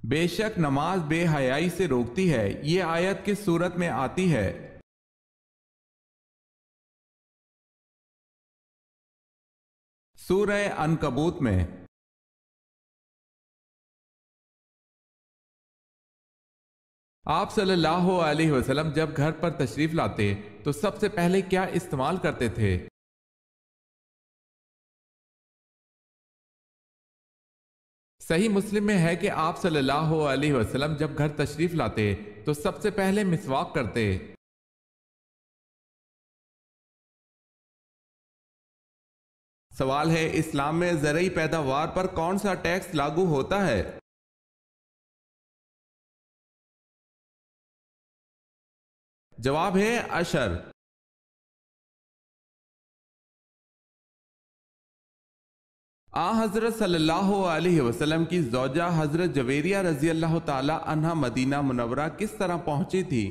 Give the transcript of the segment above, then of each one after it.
بے شک نماز بے حیائی سے روکتی ہے، یہ آیت کس صورت میں آتی ہے؟ سورہ عنکبوت میں۔ آپ صلی اللہ علیہ وسلم جب گھر پر تشریف لاتے تو سب سے پہلے کیا استعمال کرتے تھے؟ صحیح مسلم میں ہے کہ آپ صلی اللہ علیہ وسلم جب گھر تشریف لاتے تو سب سے پہلے مسواک کرتے۔ سوال ہے، اسلام میں زرعی پیداوار پر کون سا ٹیکس لاگو ہوتا ہے؟ جواب ہے عشر۔ حضرت صلی اللہ علیہ وسلم کی زوجہ حضرت جویریہ رضی اللہ تعالی عنہا مدینہ منورہ کس طرح پہنچی تھی؟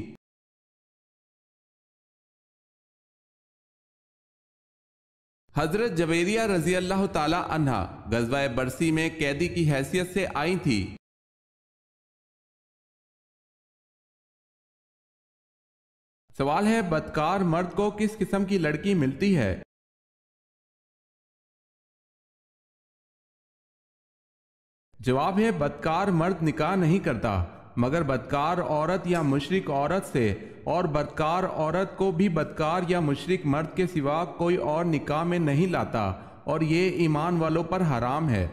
حضرت جویریہ رضی اللہ تعالی عنہا غزوہ برسی میں قیدی کی حیثیت سے آئی تھی۔ سوال ہے، بدکار مرد کو کس قسم کی لڑکی ملتی ہے؟ جواب ہے، بدکار مرد نکاح نہیں کرتا، مگر بدکار عورت یا مشرک عورت سے، اور بدکار عورت کو بھی بدکار یا مشرک مرد کے سوا کوئی اور نکاح میں نہیں لاتا، اور یہ ایمان والوں پر حرام ہے۔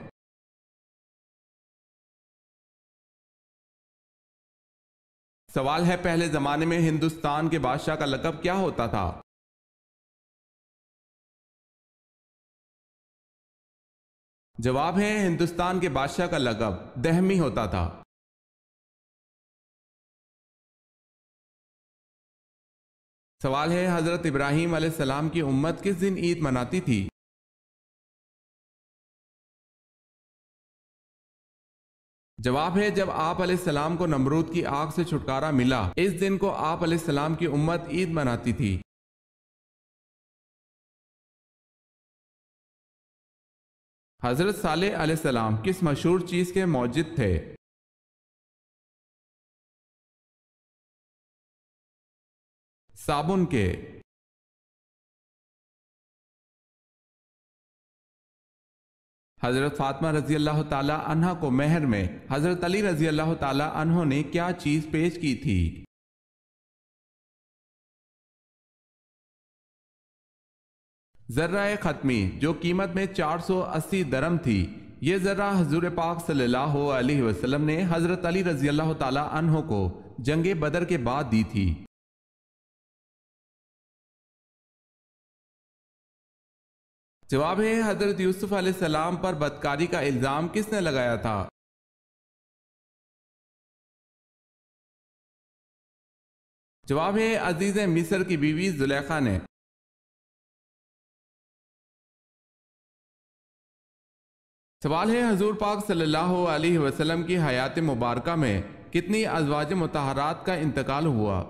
سوال ہے، پہلے زمانے میں ہندوستان کے بادشاہ کا لقب کیا ہوتا تھا؟ جواب ہے، ہندوستان کے بادشاہ کا لقب دہمی ہوتا تھا۔ سوال ہے، حضرت ابراہیم علیہ السلام کی امت کس دن عید مناتی تھی؟ جواب ہے، جب آپ علیہ السلام کو نمرود کی آگ سے چھٹکارا ملا، اس دن کو آپ علیہ السلام کی امت عید مناتی تھی۔ حضرت صالح علیہ السلام کس مشہور چیز کے موجد تھے؟ صابن کے۔ حضرت فاطمہ رضی اللہ تعالی عنہ کو مہر میں حضرت علی رضی اللہ تعالی عنہ نے کیا چیز پیش کی تھی؟ ذرہ ختمی، جو قیمت میں 480 درم تھی۔ یہ ذرہ حضور پاک صلی اللہ علیہ وسلم نے حضرت علی رضی اللہ تعالی عنہ کو جنگ بدر کے بعد دی تھی۔ جواب ہے، حضرت یوسف علیہ السلام پر بدکاری کا الزام کس نے لگایا تھا؟ جواب ہے، عزیز مصر کی بیوی زلیخا نے۔ سوال ہے، حضور پاک صلی اللہ علیہ وسلم کی حیات مبارکہ میں کتنی ازواج مطہرات کا انتقال ہوا؟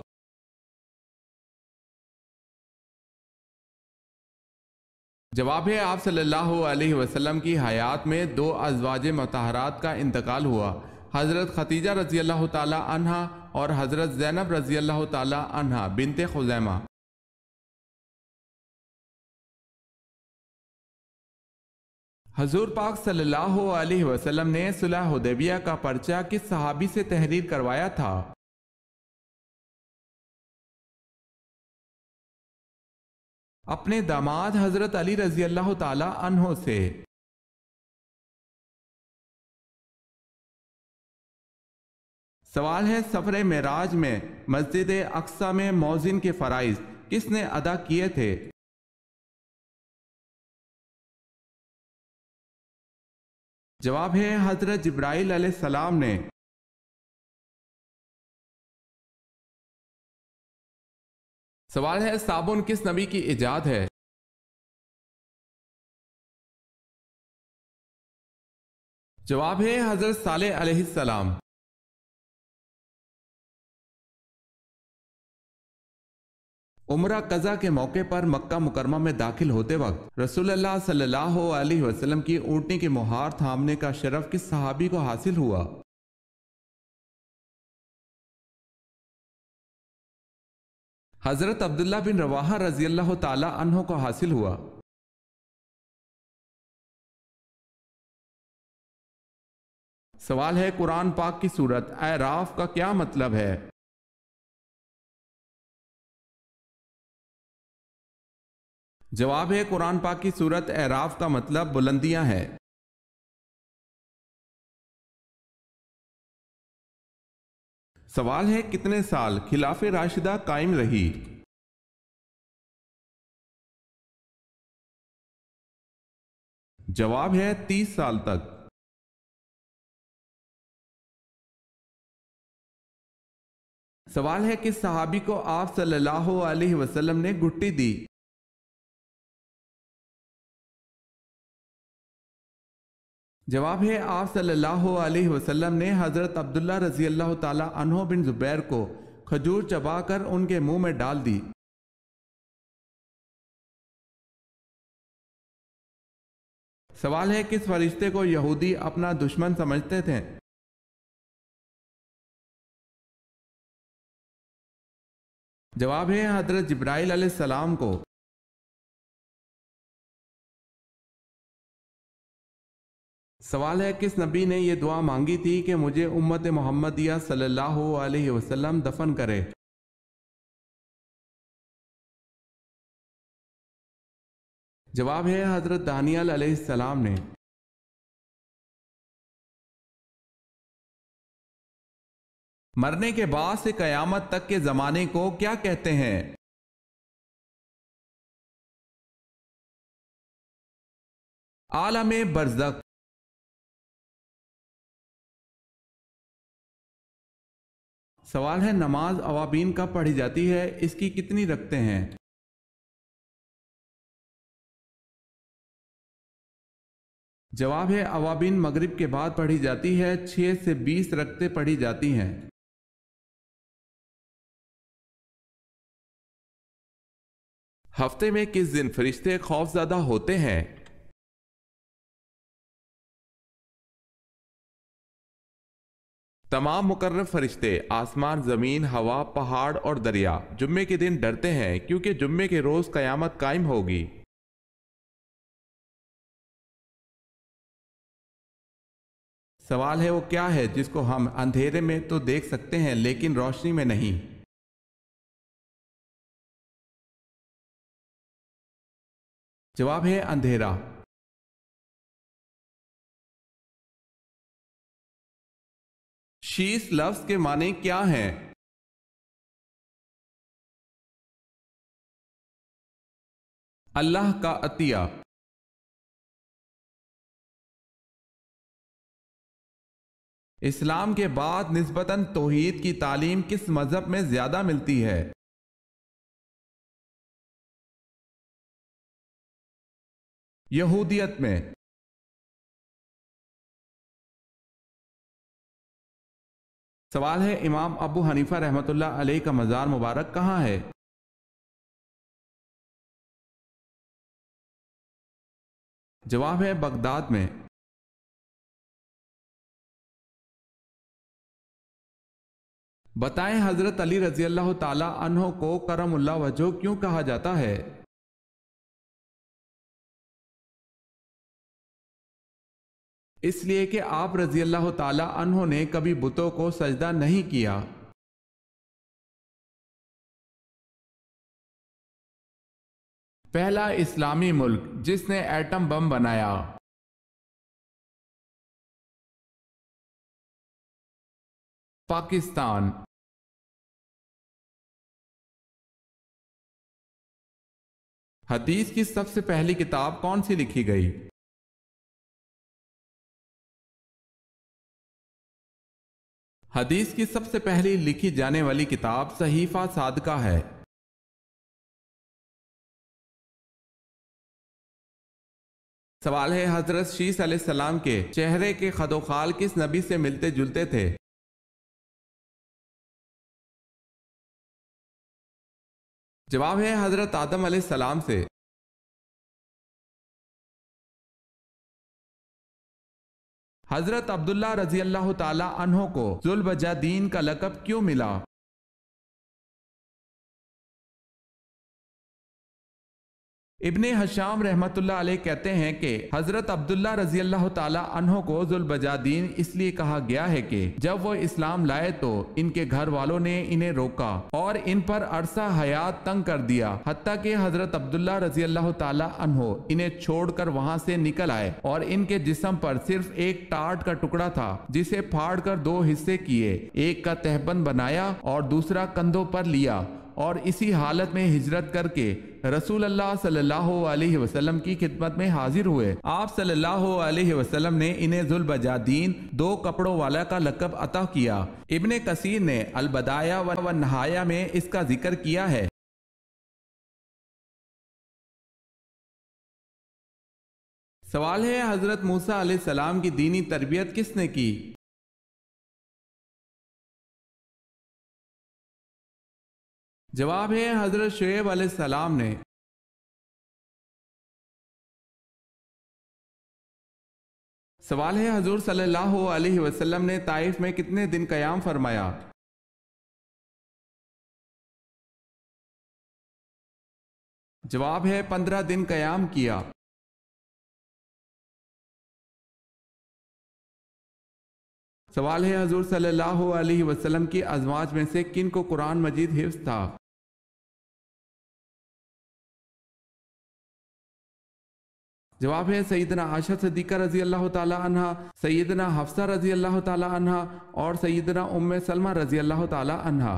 جواب ہے، آپ صلی اللہ علیہ وسلم کی حیات میں 2 ازواج مطہرات کا انتقال ہوا، حضرت خدیجہ رضی اللہ تعالی عنہا اور حضرت زینب رضی اللہ تعالی عنہا بنت خزیمہ۔ حضور پاک صلی اللہ علیہ وسلم نے صلح حدیبیہ کا پرچہ کس صحابی سے تحریر کروایا تھا؟ اپنے داماد حضرت علی رضی اللہ تعالی عنہ سے۔ سوال ہے، سفر معراج میں مسجد اقصی میں مؤذن کے فرائض کس نے ادا کیے تھے؟ جواب ہے، حضرت جبرائیل علیہ السلام نے۔ سوال ہے، صابن کس نبی کی ایجاد ہے؟ جواب ہے، حضرت صالح علیہ السلام۔ عمرہ قضا کے موقع پر مکہ مکرمہ میں داخل ہوتے وقت رسول اللہ صلی اللہ علیہ وسلم کی اونٹنی کے مہار تھامنے کا شرف کس صحابی کو حاصل ہوا؟ حضرت عبداللہ بن رواحہ رضی اللہ تعالی عنہ کو حاصل ہوا۔ سوال ہے قرآن پاک کی سورت اعراف کا کیا مطلب ہے؟ جواب ہے قرآن پاک کی سورت اعراف کا مطلب بلندیاں ہے۔ سوال ہے کتنے سال خلافت راشدہ قائم رہی؟ جواب ہے 30 سال تک۔ سوال ہے کس صحابی کو آپ صلی اللہ علیہ وسلم نے گھٹی دی؟ جواب ہے آپ صلی اللہ علیہ وسلم نے حضرت عبداللہ رضی اللہ تعالی عنہ بن زبیر کو کھجور چبا کر ان کے منہ میں ڈال دی۔ سوال ہے کس فرشتے کو یہودی اپنا دشمن سمجھتے تھے؟ جواب ہے حضرت جبرائیل علیہ السلام کو۔ سوال ہے کس نبی نے یہ دعا مانگی تھی کہ مجھے امت محمدیہ صلی اللہ علیہ وسلم دفن کرے؟ جواب ہے حضرت دانیال علیہ السلام نے۔ مرنے کے بعد سے قیامت تک کے زمانے کو کیا کہتے ہیں؟ عالم برزخ۔ سوال ہے نماز اوابین کب پڑھی جاتی ہے؟ اس کی کتنی رکعتیں ہیں؟ جواب ہے اوابین مغرب کے بعد پڑھی جاتی ہے، 6 سے 20 رکعتیں پڑھی جاتی ہیں۔ ہفتے میں کس دن فرشتے خوف زدہ ہوتے ہیں؟ تمام مقرب فرشتے آسمان، زمین، ہوا، پہاڑ اور دریا جمعے کے دن ڈرتے ہیں کیونکہ جمعے کے روز قیامت قائم ہوگی۔ سوال ہے وہ کیا ہے جس کو ہم اندھیرے میں تو دیکھ سکتے ہیں لیکن روشنی میں نہیں؟ جواب ہے اندھیرا۔ شیش لفظ کے معنی کیا ہیں؟ اللہ کا عطیہ۔ اسلام کے بعد نسبتاً توحید کی تعلیم کس مذہب میں زیادہ ملتی ہے؟ یہودیت میں۔ سوال ہے امام ابو حنیفہ رحمۃ اللہ علیہ کا مزار مبارک کہاں ہے؟ جواب ہے بغداد میں۔ بتائیں حضرت علی رضی اللہ تعالی عنہ کو کرم اللہ وجہہ کیوں کہا جاتا ہے؟ اس لیے کہ آپ رضی اللہ تعالی عنہ نے کبھی بتوں کو سجدہ نہیں کیا۔ پہلا اسلامی ملک جس نے ایٹم بم بنایا؟ پاکستان۔ حدیث کی سب سے پہلی کتاب کون سی لکھی گئی؟ حدیث کی سب سے پہلی لکھی جانے والی کتاب صحیفہ صادقہ ہے۔ سوال ہے حضرت شیس علیہ السلام کے چہرے کے خد و خال کس نبی سے ملتے جلتے تھے؟ جواب ہے حضرت آدم علیہ السلام سے۔ حضرت عبداللہ رضی اللہ تعالی عنہ کو ذوالبجادین کا لقب کیوں ملا؟ ابن حشام رحمت اللہ علیہ کہتے ہیں کہ حضرت عبداللہ رضی اللہ تعالی عنہ کو ذوالبجادین اس لیے کہا گیا ہے کہ جب وہ اسلام لائے تو ان کے گھر والوں نے انہیں روکا اور ان پر عرصہ حیات تنگ کر دیا، حتیٰ کہ حضرت عبداللہ رضی اللہ تعالی عنہ انہیں چھوڑ کر وہاں سے نکل آئے اور ان کے جسم پر صرف ایک ٹاٹ کا ٹکڑا تھا جسے پھاڑ کر دو حصے کیے، ایک کا تہبند بنایا اور دوسرا کندھوں پر لیا، اور اسی حالت میں ہجرت کر کے رسول اللہ صلی اللہ علیہ وسلم کی خدمت میں حاضر ہوئے۔ آپ صلی اللہ علیہ وسلم نے انہیں ذوالبجادین، دو کپڑوں والا کا لقب عطا کیا۔ ابن کثیر نے البدایہ و نہایہ میں اس کا ذکر کیا ہے۔ سوال ہے، حضرت موسیٰ علیہ السلام کی دینی تربیت کس نے کی؟ جواب ہے حضرت شعیب علیہ السلام نے۔ سوال ہے، حضور صلی اللہ علیہ وسلم نے طائف میں کتنے دن قیام فرمایا؟ جواب ہے 15 دن قیام کیا۔ سوال ہے، حضور صلی اللہ علیہ وسلم کی ازواج میں سے کن کو قرآن مجید حفظ تھا؟ جواب ہے سیدنا عائشہ صدیقہ رضی اللہ تعالی عنہ، سیدنا حفصہ رضی اللہ تعالی عنہ اور سیدنا ام سلمہ رضی اللہ تعالی عنہ۔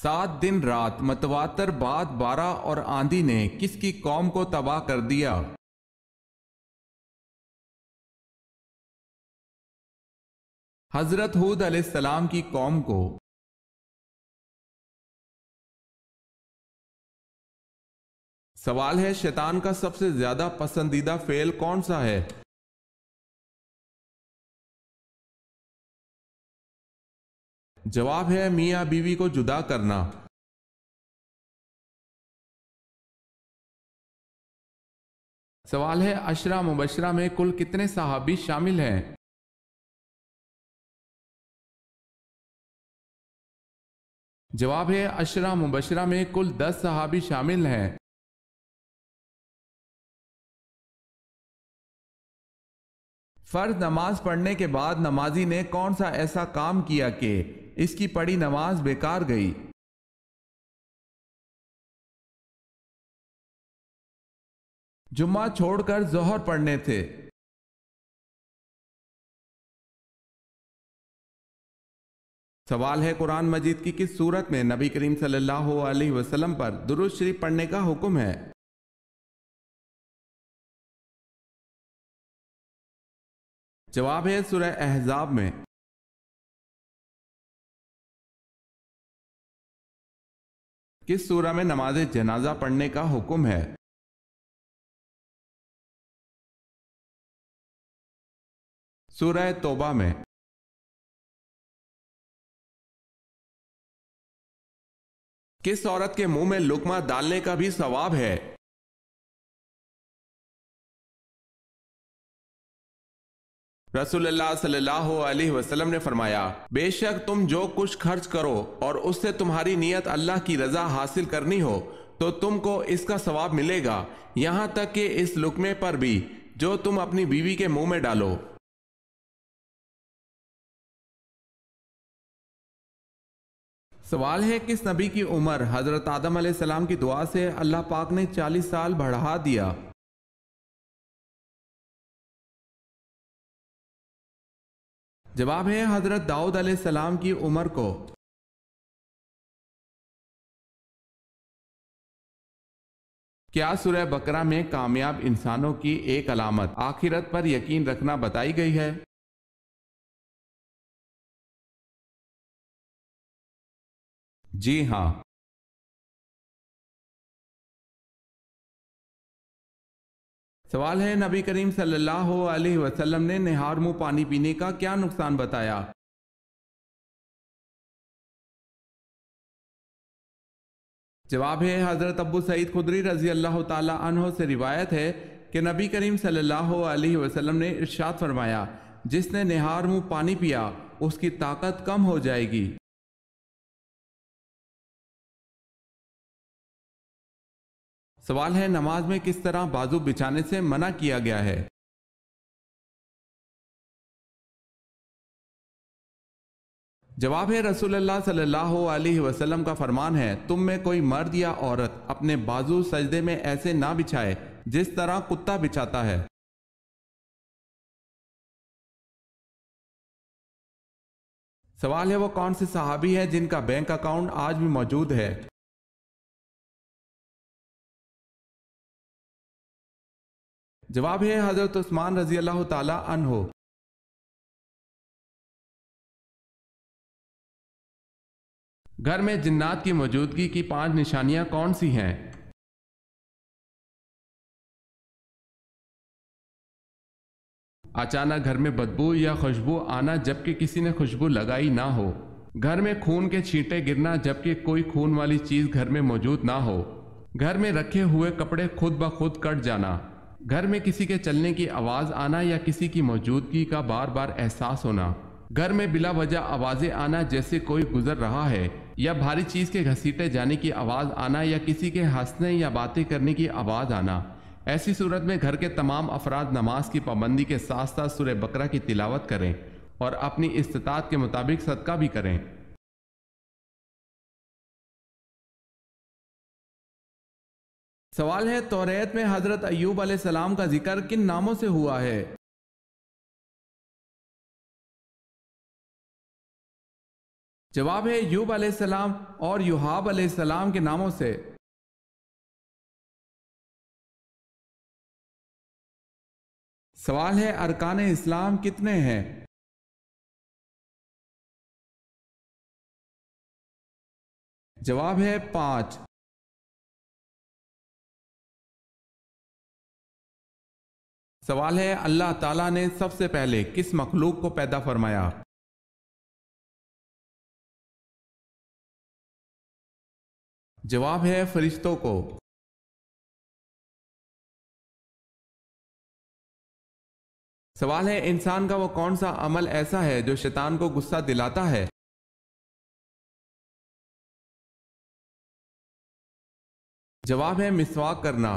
7 دن رات متواتر بعد بارہ اور آندھی نے کس کی قوم کو تباہ کر دیا؟ حضرت ہود علیہ السلام کی قوم کو۔ سوال ہے، شیطان کا سب سے زیادہ پسندیدہ فعل کون سا ہے؟ جواب ہے میاں بیوی کو جدا کرنا۔ سوال ہے، عشرہ مبشرہ میں کل کتنے صحابی شامل ہیں؟ جواب ہے عشرہ مبشرہ میں کل 10 صحابی شامل ہیں۔ فرض نماز پڑھنے کے بعد نمازی نے کون سا ایسا کام کیا کہ اس کی پڑھی نماز بیکار گئی؟ جمعہ چھوڑ کر ظہر پڑھنے تھے۔ سوال ہے، قرآن مجید کی کس سورت میں نبی کریم صلی اللہ علیہ وسلم پر درود شریف پڑھنے کا حکم ہے؟ جواب ہے سورہ احزاب میں۔ کس سورہ میں نماز جنازہ پڑھنے کا حکم ہے؟ سورہ توبہ میں۔ کس عورت کے منہ میں لقمہ ڈالنے کا بھی ثواب ہے؟ رسول اللہ صلی اللہ علیہ وسلم نے فرمایا، بے شک تم جو کچھ خرچ کرو اور اس سے تمہاری نیت اللہ کی رضا حاصل کرنی ہو تو تم کو اس کا ثواب ملے گا، یہاں تک کہ اس لقمے پر بھی جو تم اپنی بیوی کے منہ میں ڈالو۔ سوال ہے، کس نبی کی عمر حضرت آدم علیہ السلام کی دعا سے اللہ پاک نے 40 سال بڑھا دیا؟ جواب ہے حضرت داؤد علیہ السلام کی عمر کو۔ کیا سورہ بقرہ میں کامیاب انسانوں کی ایک علامت آخرت پر یقین رکھنا بتائی گئی ہے؟ جی ہاں۔ سوال ہے، نبی کریم صلی اللہ علیہ وسلم نے نہار منہ پانی پینے کا کیا نقصان بتایا؟ جواب ہے حضرت ابو سعید خدری رضی اللہ تعالی عنہ سے روایت ہے کہ نبی کریم صلی اللہ علیہ وسلم نے ارشاد فرمایا، جس نے نہار منہ پانی پیا اس کی طاقت کم ہو جائے گی۔ سوال ہے نماز میں کس طرح بازو بچھانے سے منع کیا گیا ہے؟ جواب ہے رسول اللہ صلی اللہ علیہ وسلم کا فرمان ہے تم میں کوئی مرد یا عورت اپنے بازو سجدے میں ایسے نہ بچھائے جس طرح کتا بچھاتا ہے۔ سوال ہے وہ کون سے صحابی ہے جن کا بینک اکاؤنٹ آج بھی موجود ہے؟ جواب ہے حضرت عثمان رضی اللہ تعالی عنہ۔ گھر میں جنات کی موجودگی کی 5 نشانیاں کون سی ہیں؟ اچانک گھر میں بدبو یا خوشبو آنا جبکہ کسی نے خوشبو لگائی نہ ہو، گھر میں خون کے چھینٹے گرنا جبکہ کوئی خون والی چیز گھر میں موجود نہ ہو، گھر میں رکھے ہوئے کپڑے خود بخود کٹ جانا، گھر میں کسی کے چلنے کی آواز آنا یا کسی کی موجودگی کا بار بار احساس ہونا، گھر میں بلا وجہ آوازیں آنا جیسے کوئی گزر رہا ہے، یا بھاری چیز کے گھسیٹے جانے کی آواز آنا یا کسی کے ہنسنے یا باتیں کرنے کی آواز آنا۔ ایسی صورت میں گھر کے تمام افراد نماز کی پابندی کے ساتھ ساتھ سورہ بقرہ کی تلاوت کریں اور اپنی استطاعت کے مطابق صدقہ بھی کریں۔ سوال ہے توریت میں حضرت ایوب علیہ السلام کا ذکر کن ناموں سے ہوا ہے؟ جواب ہے ایوب علیہ السلام اور یوحاب علیہ السلام کے ناموں سے۔ سوال ہے ارکان اسلام کتنے ہیں؟ جواب ہے 5۔ سوال ہے اللہ تعالیٰ نے سب سے پہلے کس مخلوق کو پیدا فرمایا؟ جواب ہے فرشتوں کو۔ سوال ہے انسان کا وہ کون سا عمل ایسا ہے جو شیطان کو غصہ دلاتا ہے؟ جواب ہے مسواک کرنا۔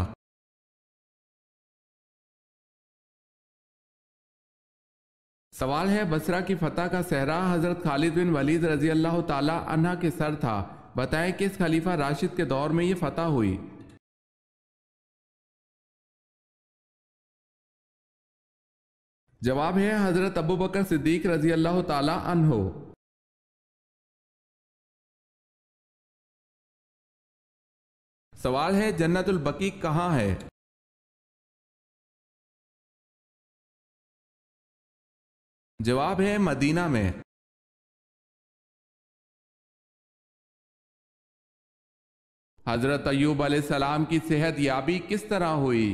سوال ہے بصرہ کی فتح کا صحرا حضرت خالد بن ولید رضی اللہ تعالی عنہ کے سر تھا، بتائیں کس خلیفہ راشد کے دور میں یہ فتح ہوئی؟ جواب ہے حضرت ابو بکر صدیق رضی اللہ تعالی عنہ۔ سوال ہے جنت البقیع کہاں ہے؟ جواب ہے مدینہ میں۔ حضرت ایوب علیہ السلام کی صحت یابی کس طرح ہوئی؟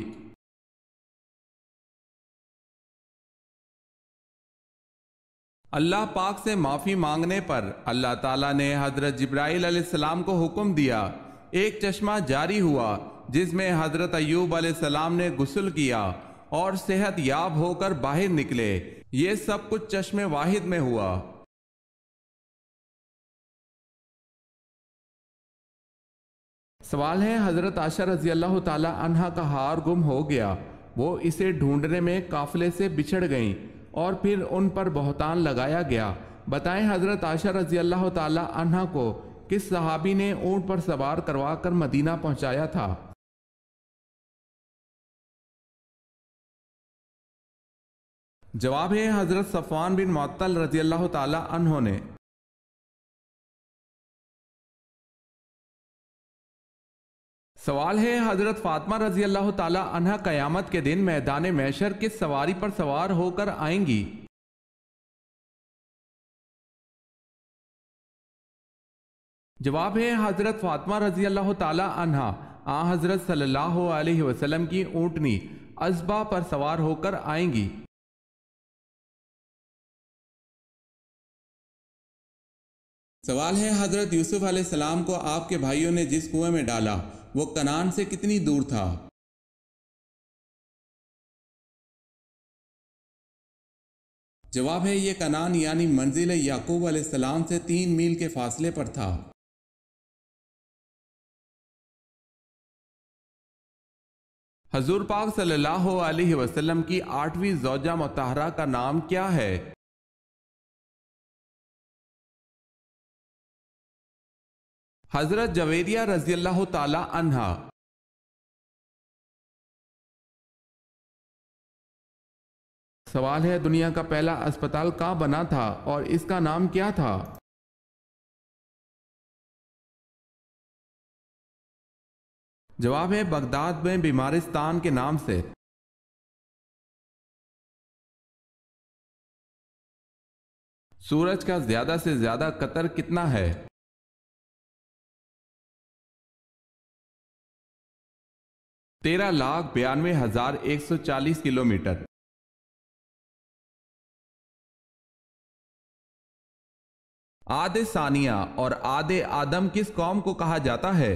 اللہ پاک سے معافی مانگنے پر اللہ تعالیٰ نے حضرت جبرائیل علیہ السلام کو حکم دیا، ایک چشمہ جاری ہوا جس میں حضرت ایوب علیہ السلام نے غسل کیا اور صحت یاب ہو کر باہر نکلے، یہ سب کچھ چشمے واحد میں ہوا۔ سوال ہے حضرت عائشہ رضی اللہ تعالی عنہا کا ہار گم ہو گیا، وہ اسے ڈھونڈنے میں قافلے سے بچھڑ گئیں اور پھر ان پر بہتان لگایا گیا، بتائیں حضرت عائشہ رضی اللہ تعالی عنہا کو کس صحابی نے اونٹ پر سوار کروا کر مدینہ پہنچایا تھا؟ جواب ہے حضرت صفوان بن معطل رضی اللہ تعالی عنہ نے۔ سوال ہے حضرت فاطمہ رضی اللہ تعالی عنہ قیامت کے دن میدان محشر کس سواری پر سوار ہو کر آئیں گی؟ جواب ہے حضرت فاطمہ رضی اللہ تعالی عنہ حضرت صلی اللہ علیہ وسلم کی اونٹنی ازبا پر سوار ہو کر آئیں گی۔ سوال ہے حضرت یوسف علیہ السلام کو آپ کے بھائیوں نے جس کنویں میں ڈالا وہ کنعان سے کتنی دور تھا؟ جواب ہے یہ کنعان یعنی منزل یعقوب علیہ السلام سے 3 میل کے فاصلے پر تھا۔ حضور پاک صلی اللہ علیہ وسلم کی 8ویں زوجہ مطہرہ کا نام کیا ہے؟ حضرت جویریہ رضی اللہ تعالی عنہا۔ سوال ہے، دنیا کا پہلا اسپتال کہاں بنا تھا اور اس کا نام کیا تھا؟ جواب ہے بغداد میں بیمارستان کے نام سے۔ سورج کا زیادہ سے زیادہ قطر کتنا ہے؟ 13,92,140 کلومیٹر۔ عاد ثانیہ اور عاد آدم کس قوم کو کہا جاتا ہے؟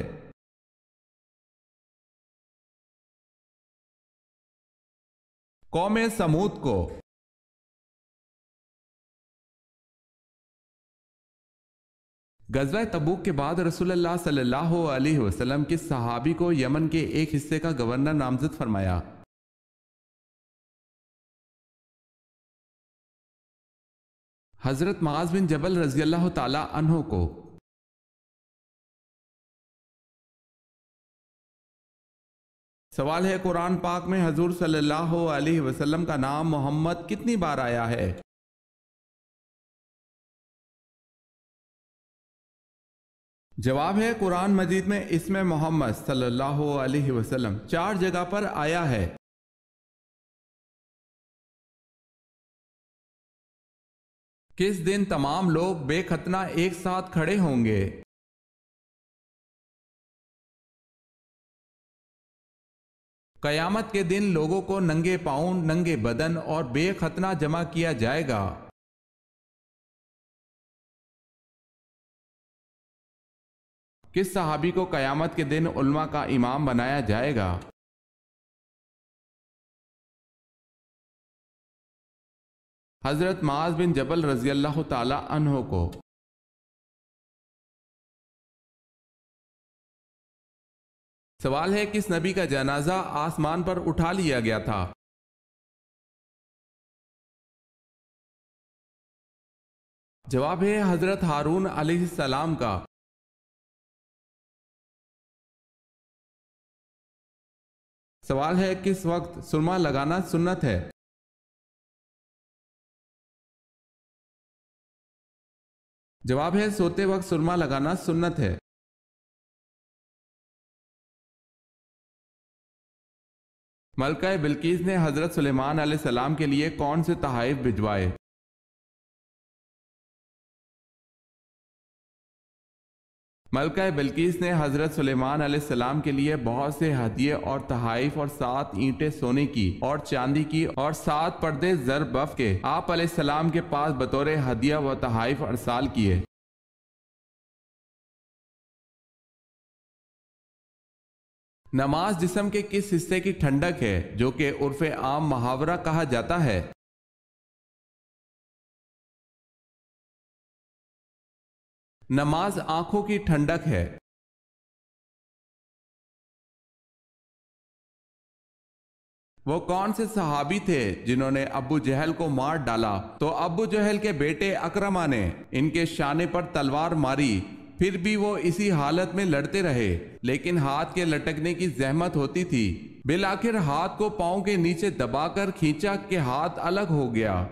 قوم سمود کو۔ غزوہ تبوک کے بعد رسول اللہ صلی اللہ علیہ وسلم کس صحابی کو یمن کے ایک حصے کا گورنر نامزد فرمایا؟ حضرت معاذ بن جبل رضی اللہ تعالی عنہ کو۔ سوال ہے، قرآن پاک میں حضور صلی اللہ علیہ وسلم کا نام محمد کتنی بار آیا ہے؟ جواب ہے قرآن مجید میں اسم محمد صلی اللہ علیہ وسلم 4 جگہ پر آیا ہے۔ کس دن تمام لوگ بے ختنہ ایک ساتھ کھڑے ہوں گے؟ قیامت کے دن لوگوں کو ننگے پاؤں، ننگے بدن اور بے ختنہ جمع کیا جائے گا۔ کس صحابی کو قیامت کے دن علماء کا امام بنایا جائے گا؟ حضرت معاذ بن جبل رضی اللہ تعالی عنہ کو۔ سوال ہے، کس نبی کا جنازہ آسمان پر اٹھا لیا گیا تھا؟ جواب ہے حضرت ہارون علیہ السلام کا۔ سوال ہے، کس وقت سرما لگانا سنت ہے؟ جواب ہے سوتے وقت سرما لگانا سنت ہے۔ ملکہ بلقیس نے حضرت سلیمان علیہ السلام کے لیے کون سے تحائف بھجوائے؟ ملکہ بلقیس نے حضرت سلیمان علیہ السلام کے لیے بہت سے ہدیے اور تحائف اور 7 اینٹیں سونے کی اور چاندی کی اور 7 پردے زر بف کے آپ علیہ السلام کے پاس بطور ہدیہ و تحائف ارسال کیے۔ نماز جسم کے کس حصے کی ٹھنڈک ہے جو کہ عرف عام محاورہ کہا جاتا ہے؟ نماز آنکھوں کی ٹھنڈک ہے۔ وہ کون سے صحابی تھے جنہوں نے ابو جہل کو مار ڈالا؟ تو ابو جہل کے بیٹے اکرمہ نے ان کے شانے پر تلوار ماری، پھر بھی وہ اسی حالت میں لڑتے رہے، لیکن ہاتھ کے لٹکنے کی زحمت ہوتی تھی۔ بالآخر ہاتھ کو پاؤں کے نیچے دبا کر کھینچا کہ ہاتھ الگ ہو گیا۔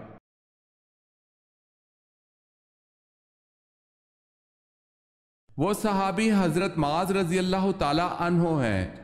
وہ صحابی حضرت معاذ رضی اللہ تعالی عنہ ہیں۔